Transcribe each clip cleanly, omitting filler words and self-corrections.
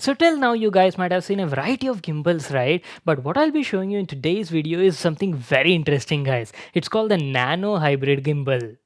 So till now you guys might have seen a variety of gimbals, right? But what I'll be showing you in today's video is something very interesting, guys. It's called the Nano Hybrid Gimbal.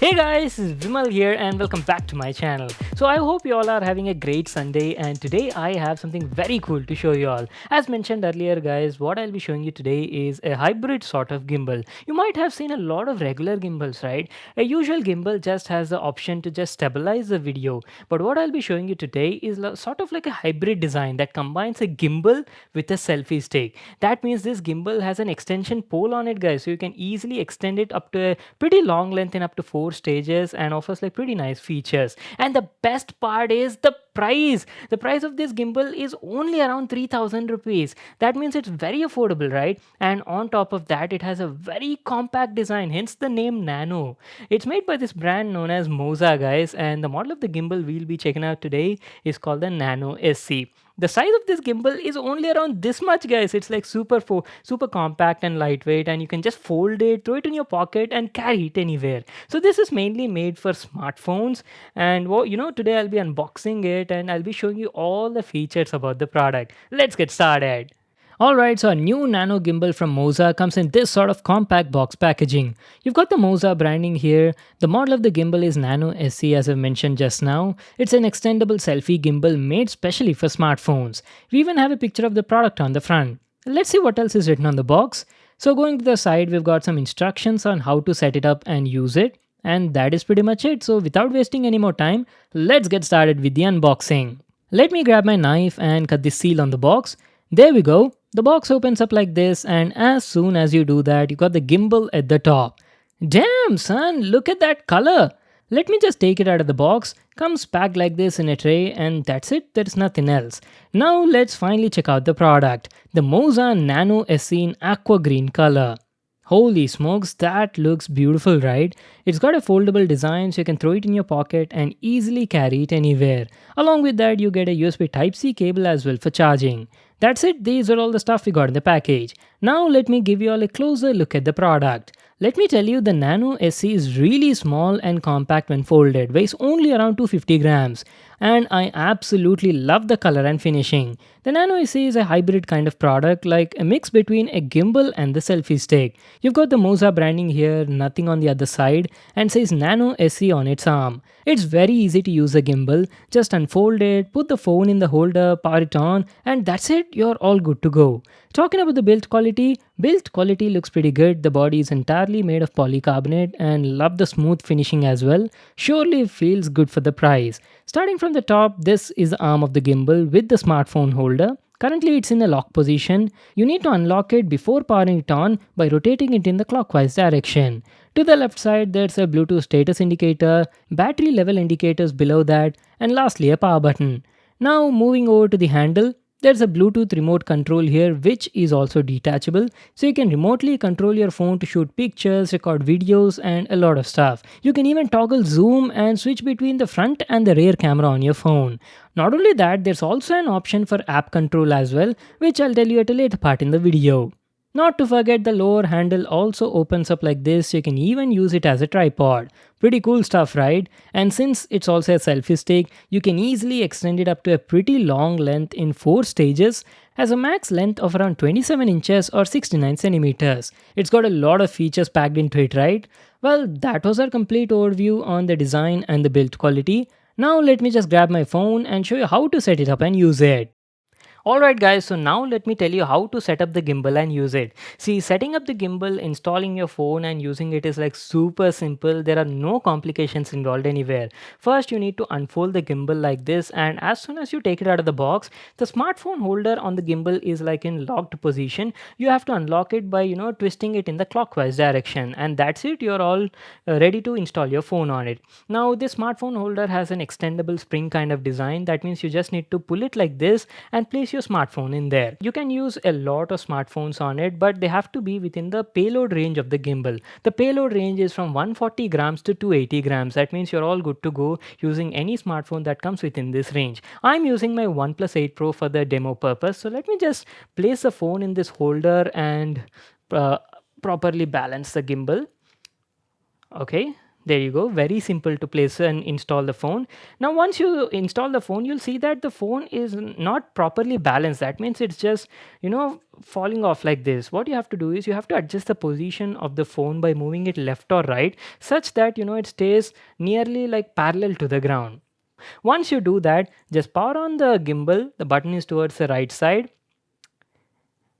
Hey guys, this is Vimal here and welcome back to my channel. So I hope you all are having a great Sunday, and today I have something very cool to show you all. As mentioned earlier guys, what I'll be showing you today is a hybrid sort of gimbal. You might have seen a lot of regular gimbals, right? A usual gimbal just has the option to just stabilize the video. But what I'll be showing you today is sort of like a hybrid design that combines a gimbal with a selfie stick. That means this gimbal has an extension pole on it guys, so you can easily extend it up to a pretty long length in up to 4 stages and offers like pretty nice features. And the best part is the price. The price of this gimbal is only around 3000 rupees. That means it's very affordable, right? And on top of that, it has a very compact design, hence the name Nano. It's made by this brand known as Moza, guys, and the model of the gimbal we'll be checking out today is called the Nano SC. The size of this gimbal is only around this much, guys. It's like super compact and lightweight, and you can just fold it, throw it in your pocket and carry it anywhere. So this is mainly made for smartphones, and today I'll be unboxing it and I'll be showing you all the features about the product. Let's get started. Alright, so a new nano gimbal from Moza comes in this sort of compact box packaging. You've got the Moza branding here. The model of the gimbal is Nano SC, as I mentioned just now. It's an extendable selfie gimbal made specially for smartphones. We even have a picture of the product on the front. Let's see what else is written on the box. So going to the side, we've got some instructions on how to set it up and use it. And that is pretty much it. So without wasting any more time, let's get started with the unboxing. Let me grab my knife and cut the seal on the box. There we go. The box opens up like this, and as soon as you do that, you got the gimbal at the top. Damn son, look at that color. Let me just take it out of the box. Comes packed like this in a tray, and that's it. There's nothing else. Now let's finally check out the product. The Moza Nano SC in aqua green color. Holy smokes, that looks beautiful, right? It's got a foldable design so you can throw it in your pocket and easily carry it anywhere. Along with that, you get a USB Type-C cable as well for charging. That's it, these are all the stuff we got in the package. Now let me give you all a closer look at the product. Let me tell you, the Nano SC is really small and compact when folded, weighs only around 250 grams, and I absolutely love the color and finishing. The Nano SC is a hybrid kind of product, like a mix between a gimbal and the selfie stick. You've got the Moza branding here, nothing on the other side, and says Nano SC on its arm. It's very easy to use a gimbal, just unfold it, put the phone in the holder, power it on, and that's it, you're all good to go. Talking about the build quality looks pretty good. The body is entirely made of polycarbonate and love the smooth finishing as well. Surely feels good for the price. Starting from the top, this is the arm of the gimbal with the smartphone holder. Currently it's in a lock position. You need to unlock it before powering it on by rotating it in the clockwise direction. To the left side there's a Bluetooth status indicator, battery level indicators below that, and lastly a power button. Now moving over to the handle, there's a Bluetooth remote control here which is also detachable, so you can remotely control your phone to shoot pictures, record videos and a lot of stuff. You can even toggle zoom and switch between the front and the rear camera on your phone. Not only that, there's also an option for app control as well, which I'll tell you at a later part in the video. Not to forget, the lower handle also opens up like this, so you can even use it as a tripod. Pretty cool stuff, right? And since it's also a selfie stick, you can easily extend it up to a pretty long length in 4 stages, has a max length of around 27 inches or 69 centimeters. It's got a lot of features packed into it, right? Well, that was our complete overview on the design and the build quality. Now let me just grab my phone and show you how to set it up and use it. Alright guys, so now let me tell you how to set up the gimbal and use it. See, setting up the gimbal, installing your phone and using it is like super simple. There are no complications involved anywhere. First, you need to unfold the gimbal like this, and as soon as you take it out of the box, the smartphone holder on the gimbal is like in locked position. You have to unlock it by twisting it in the clockwise direction, and that's it. You're all ready to install your phone on it. Now this smartphone holder has an extendable spring kind of design. That means you just need to pull it like this and place your smartphone in there. You can use a lot of smartphones on it, but they have to be within the payload range of the gimbal. The payload range is from 140 grams to 280 grams. That means you're all good to go using any smartphone that comes within this range. I'm using my OnePlus 8 Pro for the demo purpose. So let me just place the phone in this holder and uh, properly balance the gimbal. Okay, there you go. Very simple to place and install the phone. Now, once you install the phone, you'll see that the phone is not properly balanced. That means it's just, falling off like this. What you have to do is you have to adjust the position of the phone by moving it left or right such that, it stays nearly like parallel to the ground. Once you do that, just power on the gimbal. The button is towards the right side,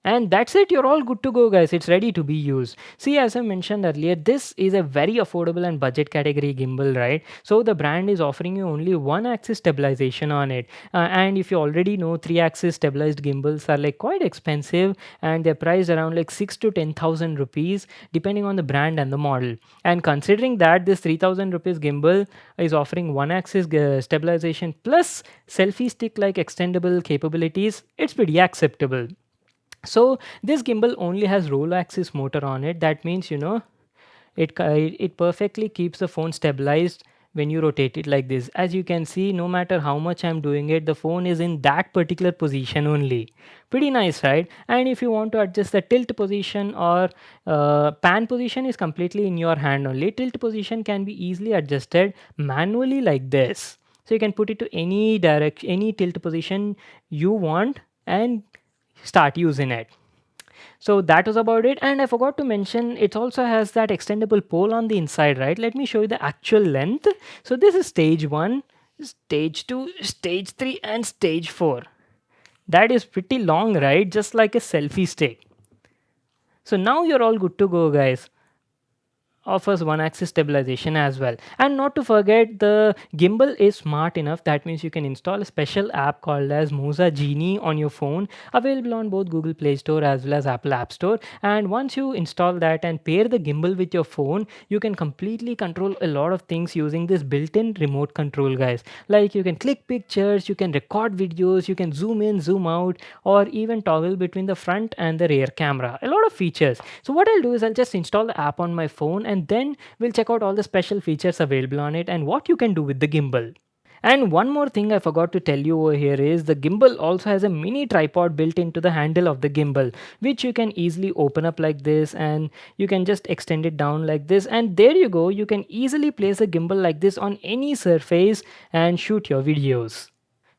and that's it, you're all good to go, guys. It's ready to be used. See, as I mentioned earlier, this is a very affordable and budget category gimbal, right? So the brand is offering you only one axis stabilization on it. And if you already know, three axis stabilized gimbals are like quite expensive, and they're priced around like 6 to 10,000 rupees depending on the brand and the model. And considering that this 3,000 rupees gimbal is offering one axis stabilization plus selfie stick like extendable capabilities, it's pretty acceptable. So this gimbal only has roll axis motor on it. That means it perfectly keeps the phone stabilized when you rotate it like this. As you can see, no matter how much I'm doing it, the phone is in that particular position only. Pretty nice, right? And if you want to adjust the tilt position or pan position, is completely in your hand only. Tilt position can be easily adjusted manually like this. So you can put it to any direction, any tilt position you want, and start using it. So that was about it. And I forgot to mention, it also has that extendable pole on the inside, right? Let me show you the actual length. So this is stage 1, stage 2, stage 3, and stage 4. That is pretty long, right? Just like a selfie stick. So now you're all good to go, guys. Offers one axis stabilization as well. And not to forget, the gimbal is smart enough. That means you can install a special app called as Moza Genie on your phone, available on both Google Play Store as well as Apple App Store. And once you install that and pair the gimbal with your phone, you can completely control a lot of things using this built-in remote control, guys. Like you can click pictures, you can record videos, you can zoom in, zoom out, or even toggle between the front and the rear camera. A lot of features. So what I'll do is I'll just install the app on my phone, and then we'll check out all the special features available on it and what you can do with the gimbal. And one more thing I forgot to tell you over here is the gimbal also has a mini tripod built into the handle of the gimbal, which you can easily open up like this, and you can just extend it down like this, and there you go. You can easily place a gimbal like this on any surface and shoot your videos.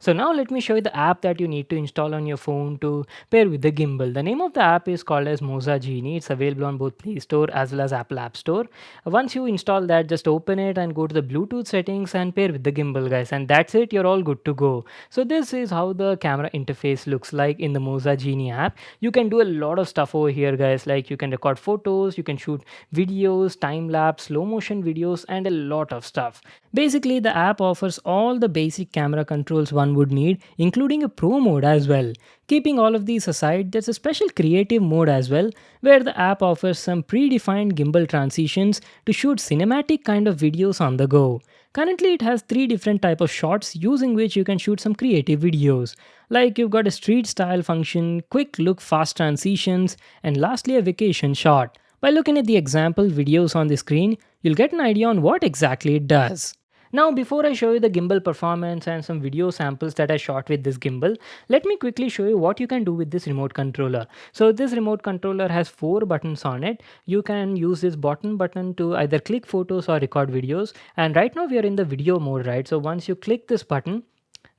So now let me show you the app that you need to install on your phone to pair with the gimbal. The name of the app is called as Moza Genie. It's available on both Play Store as well as Apple App Store. Once you install that, just open it and go to the Bluetooth settings and pair with the gimbal, guys. And that's it, you're all good to go. So this is how the camera interface looks like in the Moza Genie app. You can do a lot of stuff over here, guys. Like you can record photos, you can shoot videos, time lapse, slow motion videos, and a lot of stuff. Basically, the app offers all the basic camera controls one would need, including a pro mode as well. Keeping all of these aside, there's a special creative mode as well, where the app offers some predefined gimbal transitions to shoot cinematic kind of videos on the go. Currently, it has 3 different type of shots using which you can shoot some creative videos. Like you've got a street style function, quick look fast transitions, and lastly a vacation shot. By looking at the example videos on the screen, you'll get an idea on what exactly it does. Now, before I show you the gimbal performance and some video samples that I shot with this gimbal, let me quickly show you what you can do with this remote controller. So this remote controller has 4 buttons on it. You can use this button to either click photos or record videos. And right now we are in the video mode, right? So once you click this button,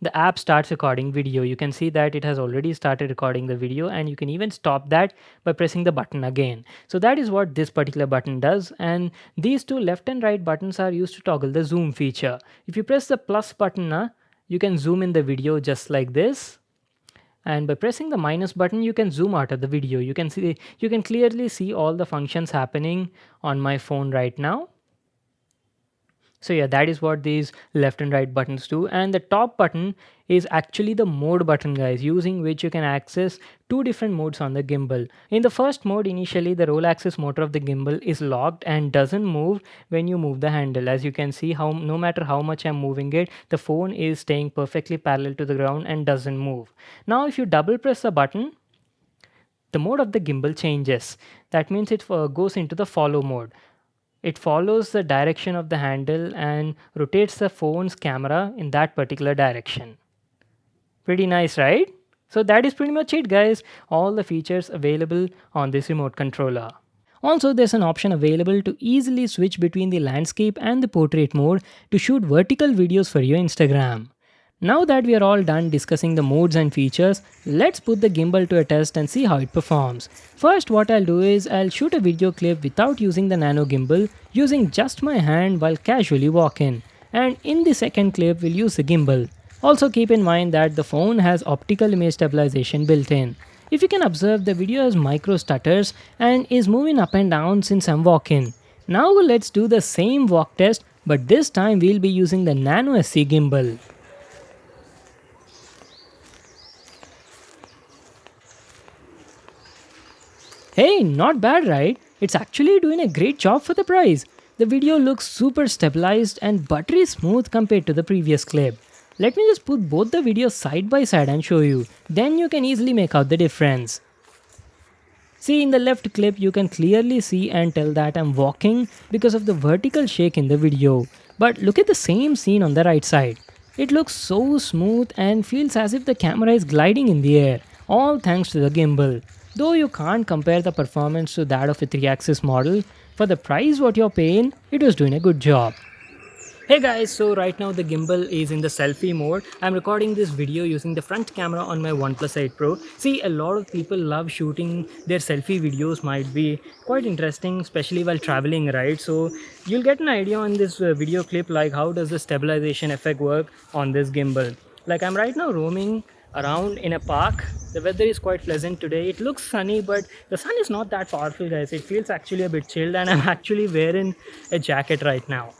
the app starts recording video. You can see that it has already started recording the video, and you can even stop that by pressing the button again. So that is what this particular button does, and these two left and right buttons are used to toggle the zoom feature. If you press the plus button, you can zoom in the video just like this, and by pressing the minus button you can zoom out of the video. You can clearly see all the functions happening on my phone right now. So yeah, that is what these left and right buttons do. And the top button is actually the mode button, guys, using which you can access 2 different modes on the gimbal. In the first mode, initially the roll axis motor of the gimbal is locked and doesn't move when you move the handle. As you can see, how no matter how much I'm moving it, the phone is staying perfectly parallel to the ground and doesn't move. Now if you double press the button, the mode of the gimbal changes. That means it goes into the follow mode. It follows the direction of the handle and rotates the phone's camera in that particular direction. Pretty nice, right? So that is pretty much it, guys. All the features available on this remote controller. Also, there's an option available to easily switch between the landscape and the portrait mode to shoot vertical videos for your Instagram. Now that we are all done discussing the modes and features, let's put the gimbal to a test and see how it performs. First, what I'll do is I'll shoot a video clip without using the nano gimbal, using just my hand while casually walking. And in the second clip, we'll use the gimbal. Also keep in mind that the phone has optical image stabilization built in. If you can observe, the video has micro stutters and is moving up and down since I'm walking. Now let's do the same walk test, but this time we'll be using the Nano SE gimbal. Hey, not bad, right? It's actually doing a great job for the price. The video looks super stabilized and buttery smooth compared to the previous clip. Let me just put both the videos side by side and show you. Then you can easily make out the difference. See, in the left clip, you can clearly see and tell that I'm walking because of the vertical shake in the video. But look at the same scene on the right side. It looks so smooth and feels as if the camera is gliding in the air, all thanks to the gimbal. Though you can't compare the performance to that of a 3-axis model, for the price what you're paying, it was doing a good job. Hey guys, so right now the gimbal is in the selfie mode. I'm recording this video using the front camera on my OnePlus 8 Pro. See, a lot of people love shooting their selfie videos, might be quite interesting, especially while traveling, right? So you'll get an idea on this video clip like how does the stabilization effect work on this gimbal. Like I'm right now roaming around in a park. The weather is quite pleasant today. It looks sunny, but the sun is not that powerful, guys. It feels actually a bit chilled and I'm actually wearing a jacket right now.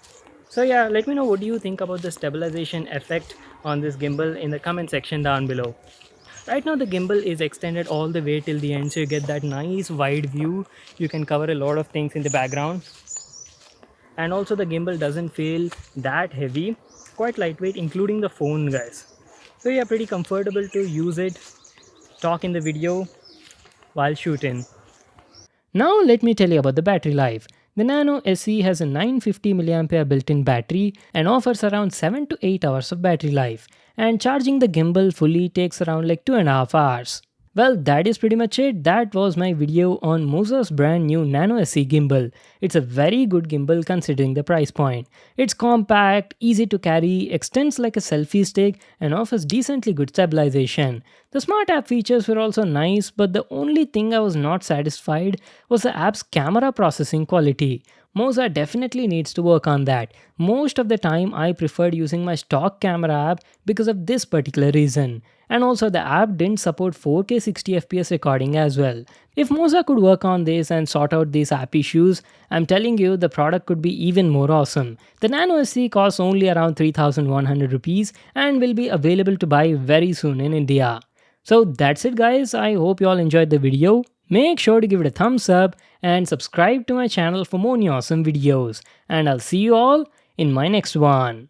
So yeah, let me know what do you think about the stabilization effect on this gimbal in the comment section down below. Right now the gimbal is extended all the way till the end, so you get that nice wide view. You can cover a lot of things in the background. And also the gimbal doesn't feel that heavy, quite lightweight, including the phone, guys. So yeah, pretty comfortable to use it, talk in the video while shooting. Now let me tell you about the battery life. The Nano SE has a 950 mAh built-in battery and offers around 7 to 8 hours of battery life, and charging the gimbal fully takes around like 2.5 hours. Well, that is pretty much it. That was my video on Moza's brand new Nano SE gimbal. It's a very good gimbal considering the price point. It's compact, easy to carry, extends like a selfie stick and offers decently good stabilization. The smart app features were also nice, but the only thing I was not satisfied was the app's camera processing quality. Moza definitely needs to work on that. Most of the time I preferred using my stock camera app because of this particular reason. And also the app didn't support 4K 60fps recording as well. If Moza could work on this and sort out these app issues, I'm telling you the product could be even more awesome. The Nano SE costs only around 3100 rupees and will be available to buy very soon in India. So that's it guys, I hope you all enjoyed the video. Make sure to give it a thumbs up and subscribe to my channel for more awesome videos. And I'll see you all in my next one.